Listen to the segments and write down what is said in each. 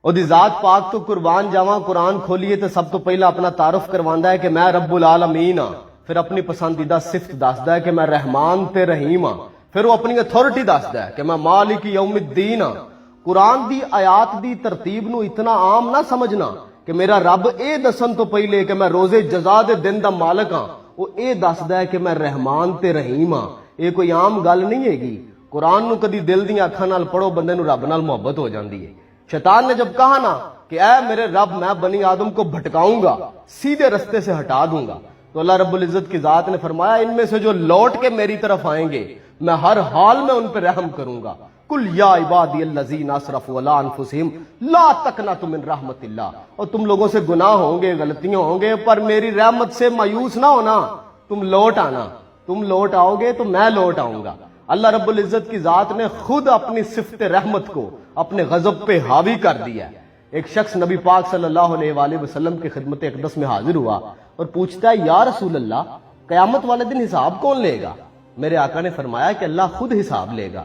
اور دی ذات پاک تو قربان جاواں قرآن کھولیے تو سب تو پہلا اپنا تعارف کرواندا ہے کہ میں رب العالمین ہاں، پھر اپنی پسندیدہ صفت دسدا ہے کہ میں رحمان تے رحیم ہاں، پھر وہ اپنی اتھارٹی دسدا ہے کہ میں مالک یوم الدین ہاں۔ قرآن دی آیات دی ترتیب نو اتنا عام نہ سمجھنا کہ میرا رب اے دسن تو پہلے کہ میں روزے جزا دے دن دا مالک ہاں، وہ اے دسدا ہے کہ میں رحمان تے رحیم ہاں۔ یہ کوئی عام گل نہیں ہے گی۔ قرآن نو کدی دل دی اکھاں نال پڑھو بندے نو رب نال محبت ہو جاندی ہے۔ شیطان نے جب کہا نا کہ اے میرے رب میں بنی آدم کو بھٹکاؤں گا، سیدھے رستے سے ہٹا دوں گا، تو اللہ رب العزت کی ذات نے فرمایا ان میں سے جو لوٹ کے میری طرف آئیں گے میں ہر حال میں ان پہ رحم کروں گا۔ کل یا عبادی الذین اسرفوا علی انفسہم لا تقنطوا من رحمت اللہ۔ اور تم لوگوں سے گناہ ہوں گے، غلطیاں ہوں گے، پر میری رحمت سے مایوس نہ ہونا، تم لوٹ آنا، تم لوٹ آؤ گے تو میں لوٹ آؤں گا۔ اللہ رب العزت کی ذات نے خود اپنی صفت رحمت کو اپنے غضب پہ حاوی کر دیا ہے۔ ایک شخص نبی پاک صلی اللہ علیہ وآلہ وسلم کی خدمت اقدس میں حاضر ہوا اور پوچھتا ہے یا رسول اللہ قیامت والے دن حساب کون لے گا؟ میرے آقا نے فرمایا کہ اللہ خود حساب لے گا۔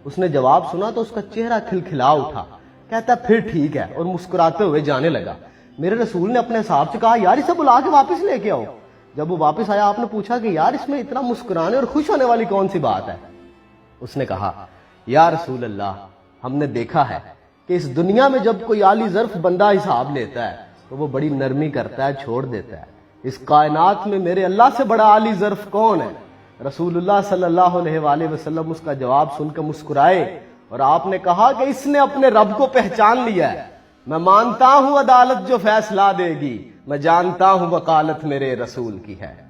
اس نے جواب سنا تو اس کا چہرہ کھلکھلا اٹھا، کہتا ہے پھر ٹھیک ہے، اور مسکراتے ہوئے جانے لگا۔ میرے رسول نے اپنے صاحب سے کہا یار اسے بلا کے واپس لے کے آؤ۔ جب وہ واپس آیا آپ نے پوچھا کہ یار اس میں اتنا مسکرانے اور خوش ہونے والی کون سی بات ہے؟ اس نے کہا یا رسول اللہ ہم نے دیکھا ہے کہ اس دنیا میں جب کوئی عالی ظرف بندہ حساب لیتا ہے تو وہ بڑی نرمی کرتا ہے، چھوڑ دیتا ہے۔ اس کائنات میں میرے اللہ سے بڑا عالی ظرف کون ہے؟ رسول اللہ صلی اللہ علیہ وآلہ وسلم اس کا جواب سن کے مسکرائے اور آپ نے کہا کہ اس نے اپنے رب کو پہچان لیا ہے۔ میں مانتا ہوں عدالت جو فیصلہ دے گی، میں جانتا ہوں وکالت میرے رسول کی ہے۔